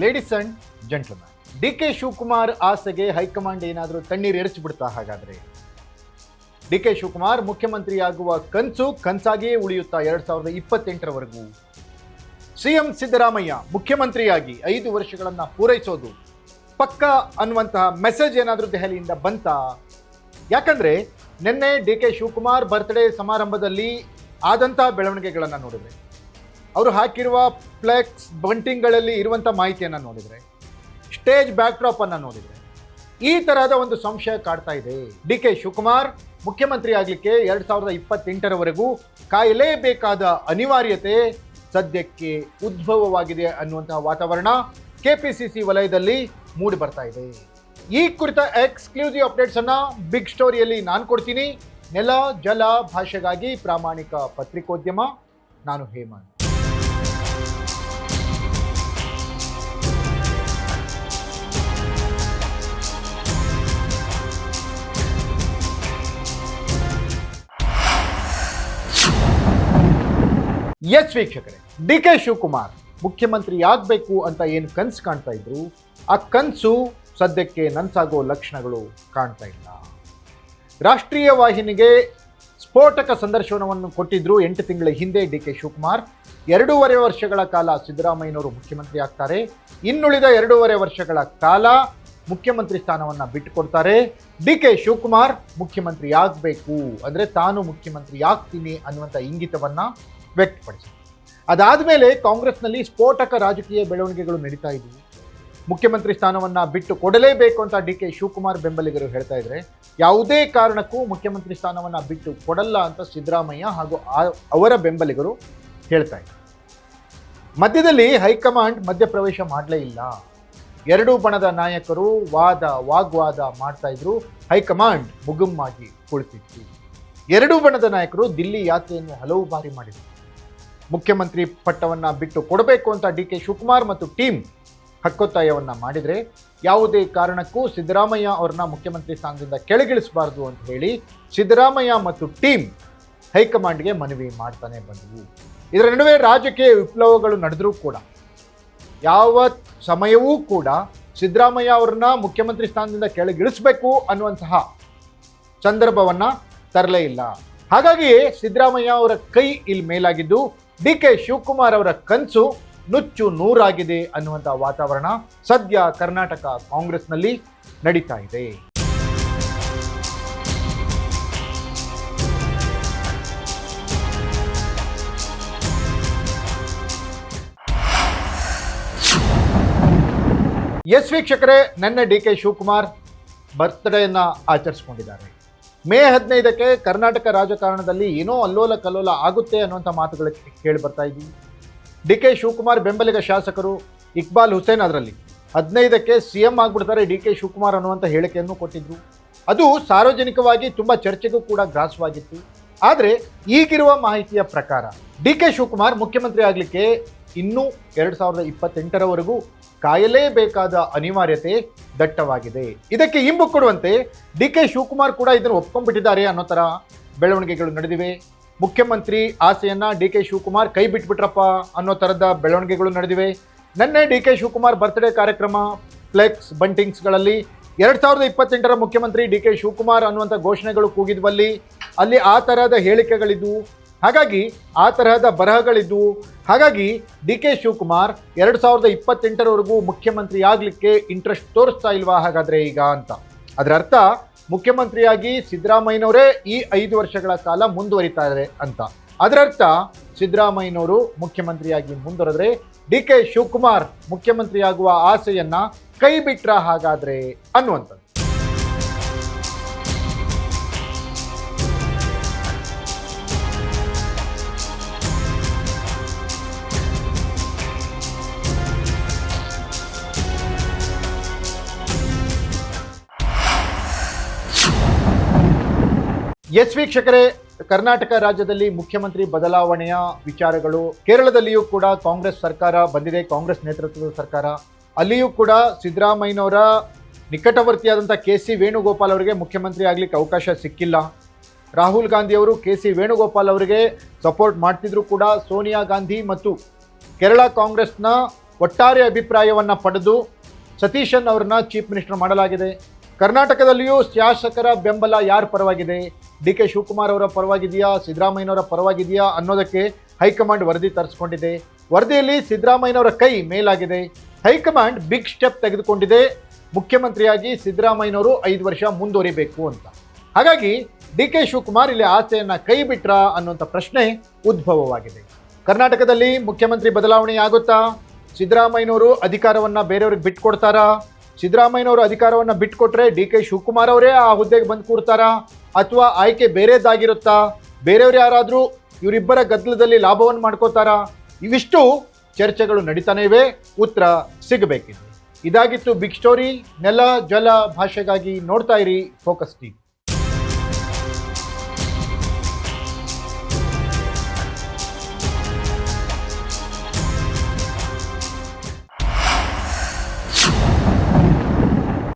Ladies and gentleman, DK. Shivakumar ಆಸೆಗೆ high command ಏನಾದರೂ ತಣ್ಣೀರು ಎರಚಿಬಿಡ್ತಾ? ಹಾಗಾದ್ರೆ ಡಿ.ಕೆ. ಶಿವಕುಮಾರ್ ಮುಖ್ಯಮಂತ್ರಿಯಾಗುವ ಕನಸಾಗಿಯೇ ಉಳಿಯುತ್ತಾ 2028ರವರೆಗೂ? ಸಿಎಂ ಸಿದ್ದರಾಮಯ್ಯ ಮುಖ್ಯಮಂತ್ರಿಯಾಗಿ 5 ವರ್ಷಗಳನ್ನು ಪೂರೈಸೋದು ಪಕ್ಕ ಅನ್ನುವಂತಹ ಮೆಸೇಜ್ ಏನಾದರೂ ದೆಹಲಿಯಿಂದ ಬಂತಾ? ಯಾಕಂದ್ರೆ ನಿನ್ನೆ ಡಿ.ಕೆ. ಶಿವಕುಮಾರ್ ಬರ್ತ್ಡೇ ಸಮಾರಂಭದಲ್ಲಿ ಆದಂತಹ ಬೆಳವಣಿಗೆಗಳನ್ನು ನೋಡಿದ್ರೆ, ಅವರು ಹಾಕಿರುವ ಫ್ಲೆಕ್ಸ್ ಬಂಟಿಂಗ್ಗಳಲ್ಲಿ ಇರುವಂಥ ಮಾಹಿತಿಯನ್ನು ನೋಡಿದರೆ, ಸ್ಟೇಜ್ ಬ್ಯಾಕ್ಡ್ರಾಪ್ ಅನ್ನು ನೋಡಿದರೆ ಈ ತರಹದ ಒಂದು ಸಂಶಯ ಕಾಡ್ತಾ ಇದೆ. ಡಿ.ಕೆ. ಶಿವಕುಮಾರ್ ಮುಖ್ಯಮಂತ್ರಿ ಆಗಲಿಕ್ಕೆ 2028ರವರೆಗೂ ಕಾಯಲೇಬೇಕಾದ ಅನಿವಾರ್ಯತೆ ಸದ್ಯಕ್ಕೆ ಉದ್ಭವವಾಗಿದೆ ಅನ್ನುವಂತಹ ವಾತಾವರಣ ಕೆಪಿಸಿಸಿ ವಲಯದಲ್ಲಿ ಮೂಡಿ ಬರ್ತಾ ಇದೆ. ಈ ಕುರಿತ ಎಕ್ಸ್ಕ್ಲೂಸಿವ್ ಅಪ್ಡೇಟ್ಸ್ ಅನ್ನ ಬಿಗ್ ಸ್ಟೋರಿಯಲ್ಲಿ ನಾನು ಕೊಡ್ತೀನಿ. ನೆಲ ಜಲ ಭಾಷೆಗಾಗಿ ಪ್ರಾಮಾಣಿಕ ಪತ್ರಿಕೋದ್ಯಮ, ನಾನು ಹೇಮಂತ್. ಎಸ್ ವೀಕ್ಷಕರೇ, ಡಿ.ಕೆ. ಶಿವಕುಮಾರ್ ಮುಖ್ಯಮಂತ್ರಿ ಆಗಬೇಕು ಅಂತ ಏನು ಕನಸು ಕಾಣ್ತಾ ಇದ್ರು, ಆ ಕನಸು ಸದ್ಯಕ್ಕೆ ನನಸಾಗೋ ಲಕ್ಷಣಗಳು ಕಾಣ್ತಾ ಇಲ್ಲ. ರಾಷ್ಟ್ರೀಯ ವಾಹಿನಿಗೆ ಸ್ಫೋಟಕ ಸಂದರ್ಶನವನ್ನು ಕೊಟ್ಟಿದ್ರು 8 ತಿಂಗಳ ಹಿಂದೆ ಡಿ.ಕೆ. ಶಿವಕುಮಾರ್. 2.5 ವರ್ಷಗಳ ಕಾಲ ಸಿದ್ದರಾಮಯ್ಯನವರು ಮುಖ್ಯಮಂತ್ರಿ ಆಗ್ತಾರೆ. ಇನ್ನುಳಿದ 2.5 ವರ್ಷಗಳ ಕಾಲ ಮುಖ್ಯಮಂತ್ರಿ ಸ್ಥಾನವನ್ನು ಬಿಟ್ಟುಕೊಡ್ತಾರೆ. ಡಿ.ಕೆ. ಶಿವಕುಮಾರ್ ಮುಖ್ಯಮಂತ್ರಿ ಆಗಬೇಕು ಅಂದರೆ ತಾನು ಮುಖ್ಯಮಂತ್ರಿ ಆಗ್ತೀನಿ ಅನ್ನುವಂಥ ಇಂಗಿತವನ್ನು ವ್ಯಕ್ತಪಡಿಸಿದರು. ಅದಾದಮೇಲೆ ಕಾಂಗ್ರೆಸ್ನಲ್ಲಿ ಸ್ಫೋಟಕ ರಾಜಕೀಯ ಬೆಳವಣಿಗೆಗಳು ನಡೀತಾ ಇದ್ವು. ಮುಖ್ಯಮಂತ್ರಿ ಸ್ಥಾನವನ್ನು ಬಿಟ್ಟು ಕೊಡಲೇಬೇಕು ಅಂತ ಡಿ.ಕೆ. ಶಿವಕುಮಾರ್ ಬೆಂಬಲಿಗರು ಹೇಳ್ತಾ ಇದ್ರೆ, ಯಾವುದೇ ಕಾರಣಕ್ಕೂ ಮುಖ್ಯಮಂತ್ರಿ ಸ್ಥಾನವನ್ನು ಬಿಟ್ಟು ಕೊಡಲ್ಲ ಅಂತ ಸಿದ್ದರಾಮಯ್ಯ ಹಾಗೂ ಅವರ ಬೆಂಬಲಿಗರು ಹೇಳ್ತಾ ಇದ್ರು. ಮಧ್ಯದಲ್ಲಿ ಹೈಕಮಾಂಡ್ ಮಧ್ಯಪ್ರವೇಶ ಮಾಡಲೇ ಇಲ್ಲ. 2 ಬಣದ ನಾಯಕರು ವಾಗ್ವಾದ ಮಾಡ್ತಾ ಇದ್ರು. ಹೈಕಮಾಂಡ್ ಮುಗುಮ್ಮಾಗಿ ಕುಳಿತಿತ್ತು. 2 ಬಣದ ನಾಯಕರು ದಿಲ್ಲಿ ಯಾತ್ರೆಯನ್ನು ಹಲವು ಬಾರಿ ಮಾಡಿದರು. ಮುಖ್ಯಮಂತ್ರಿ ಪಟ್ಟವನ್ನು ಬಿಟ್ಟು ಕೊಡಬೇಕು ಅಂತ ಡಿ.ಕೆ. ಶಿವಕುಮಾರ್ ಮತ್ತು ಟೀಮ್ ಹಕ್ಕೊತ್ತಾಯವನ್ನು ಮಾಡಿದರೆ, ಯಾವುದೇ ಕಾರಣಕ್ಕೂ ಸಿದ್ದರಾಮಯ್ಯ ಅವ್ರನ್ನ ಮುಖ್ಯಮಂತ್ರಿ ಸ್ಥಾನದಿಂದ ಕೆಳಗಿಳಿಸಬಾರ್ದು ಅಂತ ಹೇಳಿ ಸಿದ್ದರಾಮಯ್ಯ ಮತ್ತು ಟೀಮ್ ಹೈಕಮಾಂಡ್ಗೆ ಮನವಿ ಮಾಡ್ತಾನೆ ಬಂದವು. ಇದರ ನಡುವೆ ರಾಜಕೀಯ ವಿಪ್ಲವಗಳು ನಡೆದರೂ ಕೂಡ ಯಾವ ಸಮಯವೂ ಕೂಡ ಸಿದ್ದರಾಮಯ್ಯ ಅವ್ರನ್ನ ಮುಖ್ಯಮಂತ್ರಿ ಸ್ಥಾನದಿಂದ ಕೆಳಗಿಳಿಸಬೇಕು ಅನ್ನುವಂತಹ ಸಂದರ್ಭವನ್ನು ತರಲೇ ಇಲ್ಲ. ಹಾಗಾಗಿ ಸಿದ್ದರಾಮಯ್ಯ ಅವರ ಕೈ ಇಲ್ಲಿ ಮೇಲಾಗಿದ್ದು, ಡಿ.ಕೆ. ಶಿವಕುಮಾರ್ ಅವರ ಕನಸು ನುಚ್ಚು ನೂರಾಗಿದೆ ಅನ್ನುವಂಥ ವಾತಾವರಣ ಸದ್ಯ ಕರ್ನಾಟಕ ಕಾಂಗ್ರೆಸ್ನಲ್ಲಿ ನಡೀತಾ ಇದೆ. ಎಸ್ ವೀಕ್ಷಕರೇ, ನಿನ್ನೆ ಡಿ.ಕೆ. ಶಿವಕುಮಾರ್ ಬರ್ತ್ಡೇಯನ್ನು ಆಚರಿಸಿಕೊಂಡಿದ್ದಾರೆ. ಮೇ 15ಕ್ಕೆ ಕರ್ನಾಟಕ ರಾಜಕಾರಣದಲ್ಲಿ ಏನೋ ಅಲ್ಲೋಲ ಕಲ್ಲೋಲ ಆಗುತ್ತೆ ಅನ್ನುವಂಥ ಮಾತುಗಳು ಕೇಳಿ ಬರ್ತಾ ಇದ್ವಿ. ಡಿ.ಕೆ. ಶಿವಕುಮಾರ್ ಬೆಂಬಲಿಗ ಶಾಸಕರು ಇಕ್ಬಾಲ್ ಹುಸೇನ್ ಅದರಲ್ಲಿ 15ಕ್ಕೆ ಸಿಎಂ ಆಗಿಬಿಡ್ತಾರೆ ಡಿ.ಕೆ. ಶಿವಕುಮಾರ್ ಅನ್ನುವಂಥ ಹೇಳಿಕೆಯನ್ನು ಕೊಟ್ಟಿದ್ರು. ಅದು ಸಾರ್ವಜನಿಕವಾಗಿ ತುಂಬ ಚರ್ಚೆಗೂ ಕೂಡ ಗ್ರಾಸವಾಗಿತ್ತು. ಆದರೆ ಈಗಿರುವ ಮಾಹಿತಿಯ ಪ್ರಕಾರ ಡಿ.ಕೆ. ಶಿವಕುಮಾರ್ ಮುಖ್ಯಮಂತ್ರಿ ಆಗಲಿಕ್ಕೆ ಇನ್ನೂ 2028ರವರೆಗೂ ಕಾಯಲೇಬೇಕಾದ ಅನಿವಾರ್ಯತೆ ದಟ್ಟವಾಗಿದೆ. ಇದಕ್ಕೆ ಇಂಬು ಕೊಡುವಂತೆ ಡಿ.ಕೆ. ಶಿವಕುಮಾರ್ ಕೂಡ ಇದನ್ನು ಒಪ್ಕೊಂಡ್ಬಿಟ್ಟಿದ್ದಾರೆ ಅನ್ನೋ ಥರ ಬೆಳವಣಿಗೆಗಳು ನಡೆದಿವೆ. ಮುಖ್ಯಮಂತ್ರಿ ಆಸೆಯನ್ನು ಡಿ.ಕೆ. ಶಿವಕುಮಾರ್ ಕೈ ಬಿಟ್ಬಿಟ್ರಪ್ಪ ಅನ್ನೋ ಥರದ ಬೆಳವಣಿಗೆಗಳು ನಡೆದಿವೆ. ನಿನ್ನೆ ಡಿ.ಕೆ. ಶಿವಕುಮಾರ್ ಬರ್ತ್ಡೇ ಕಾರ್ಯಕ್ರಮ ಫ್ಲೆಕ್ಸ್ ಬಂಟಿಂಗ್ಸ್ಗಳಲ್ಲಿ 2028ರ ಮುಖ್ಯಮಂತ್ರಿ ಡಿ.ಕೆ. ಶಿವಕುಮಾರ್ ಅನ್ನುವಂಥ ಘೋಷಣೆಗಳು ಕೂಗಿದ್ವಲ್ಲಿ ಅಲ್ಲಿ ಆ ತರಹದ ಹೇಳಿಕೆಗಳಿದ್ವು. ಹಾಗಾಗಿ ಆ ತರಹದ ಬರಹಗಳಿದ್ವು. ಹಾಗಾಗಿ ಡಿ.ಕೆ. ಶಿವಕುಮಾರ್ 2028ರವರೆಗೂ ಮುಖ್ಯಮಂತ್ರಿ ಆಗಲಿಕ್ಕೆ ಇಂಟ್ರೆಸ್ಟ್ ತೋರಿಸ್ತಾ ಇಲ್ವಾ ಹಾಗಾದರೆ ಈಗ ಅಂತ. ಅದರ ಅರ್ಥ ಮುಖ್ಯಮಂತ್ರಿಯಾಗಿ ಸಿದ್ದರಾಮಯ್ಯನವರೇ ಈ 5 ವರ್ಷಗಳ ಕಾಲ ಮುಂದುವರಿತಾರೆ ಅಂತ. ಅದರರ್ಥ ಸಿದ್ದರಾಮಯ್ಯನವರು ಮುಖ್ಯಮಂತ್ರಿಯಾಗಿ ಮುಂದುವರೆದ್ರೆ ಡಿ.ಕೆ. ಶಿವಕುಮಾರ್ ಮುಖ್ಯಮಂತ್ರಿಯಾಗುವ ಆಸೆಯನ್ನ ಕೈ ಬಿಟ್ರ ಹಾಗಾದ್ರೆ ಅನ್ನುವಂಥದ್ದು. ಎಸ್ ವೀಕ್ಷಕರೇ, ಕರ್ನಾಟಕ ರಾಜ್ಯದಲ್ಲಿ ಮುಖ್ಯಮಂತ್ರಿ ಬದಲಾವಣೆಯ ವಿಚಾರಗಳು, ಕೇರಳದಲ್ಲಿಯೂ ಕೂಡ ಕಾಂಗ್ರೆಸ್ ಸರ್ಕಾರ ಬಂದಿದೆ, ಕಾಂಗ್ರೆಸ್ ನೇತೃತ್ವದ ಸರ್ಕಾರ. ಅಲ್ಲಿಯೂ ಕೂಡ ಸಿದ್ದರಾಮಯ್ಯನವರ ನಿಕಟವರ್ತಿಯಾದಂಥ ಕೆ.ಸಿ. ವೇಣುಗೋಪಾಲ್ ಅವರಿಗೆ ಮುಖ್ಯಮಂತ್ರಿ ಆಗಲಿಕ್ಕೆ ಅವಕಾಶ ಸಿಕ್ಕಿಲ್ಲ. ರಾಹುಲ್ ಗಾಂಧಿ ಅವರು ಕೆ.ಸಿ. ವೇಣುಗೋಪಾಲ್ ಅವರಿಗೆ ಸಪೋರ್ಟ್ ಮಾಡ್ತಿದ್ರು ಕೂಡ ಸೋನಿಯಾ ಗಾಂಧಿ ಮತ್ತು ಕೇರಳ ಕಾಂಗ್ರೆಸ್ನ ಒಟ್ಟಾರೆ ಅಭಿಪ್ರಾಯವನ್ನು ಪಡೆದು ಸತೀಶನ್ ಅವರನ್ನ ಚೀಫ್ ಮಿನಿಸ್ಟರ್ ಮಾಡಲಾಗಿದೆ. ಕರ್ನಾಟಕದಲ್ಲಿಯೂ ಶಾಸಕರ ಬೆಂಬಲ ಯಾರ ಪರವಾಗಿದೆ, ಡಿ ಕೆ ಶಿವಕುಮಾರ್ ಅವರ ಪರವಾಗಿದೆಯಾ, ಸಿದ್ದರಾಮಯ್ಯನವರ ಪರವಾಗಿದೆಯಾ ಅನ್ನೋದಕ್ಕೆ ಹೈಕಮಾಂಡ್ ವರದಿ ತರಿಸ್ಕೊಂಡಿದೆ. ವರದಿಯಲ್ಲಿ ಸಿದ್ದರಾಮಯ್ಯನವರ ಕೈ ಮೇಲಾಗಿದೆ. ಹೈಕಮಾಂಡ್ ಬಿಗ್ ಸ್ಟೆಪ್ ತೆಗೆದುಕೊಂಡಿದೆ. ಮುಖ್ಯಮಂತ್ರಿಯಾಗಿ ಸಿದ್ದರಾಮಯ್ಯನವರು 5 ವರ್ಷ ಮುಂದುವರಿಬೇಕು ಅಂತ. ಹಾಗಾಗಿ ಡಿ ಕೆ ಶಿವಕುಮಾರ್ ಇಲ್ಲಿ ಆಸೆಯನ್ನು ಕೈ ಬಿಟ್ರಾ ಅನ್ನುವಂಥ ಪ್ರಶ್ನೆ ಉದ್ಭವವಾಗಿದೆ. ಕರ್ನಾಟಕದಲ್ಲಿ ಮುಖ್ಯಮಂತ್ರಿ ಬದಲಾವಣೆ ಆಗುತ್ತಾ? ಸಿದ್ದರಾಮಯ್ಯನವರು ಅಧಿಕಾರವನ್ನು ಬೇರೆಯವ್ರಿಗೆ ಬಿಟ್ಕೊಡ್ತಾರಾ? ಸಿದ್ದರಾಮಯ್ಯನವರು ಅಧಿಕಾರವನ್ನು ಬಿಟ್ಕೊಟ್ರೆ ಡಿ ಕೆ ಶಿವಕುಮಾರ್ ಅವರೇ ಆ ಹುದ್ದೆಗೆ ಬಂದು ಕೂರ್ತಾರಾ? ಅಥವಾ ಆಯ್ಕೆ ಬೇರೆದಾಗಿರುತ್ತಾ? ಬೇರೆಯವ್ರು ಯಾರಾದರೂ ಇವರಿಬ್ಬರ ಗದ್ದಲದಲ್ಲಿ ಲಾಭವನ್ನು ಮಾಡ್ಕೋತಾರಾ? ಇವಿಷ್ಟು ಚರ್ಚೆಗಳು ನಡೀತಾನೇ ಇವೆ. ಉತ್ತರ ಸಿಗಬೇಕಿದೆ. ಇದಾಗಿತ್ತು ಬಿಗ್ ಸ್ಟೋರಿ. ನೆಲ ಜಲ ಭಾಷೆಗಾಗಿ ನೋಡ್ತಾ ಇರಿ ಫೋಕಸ್ ಟಿವಿ.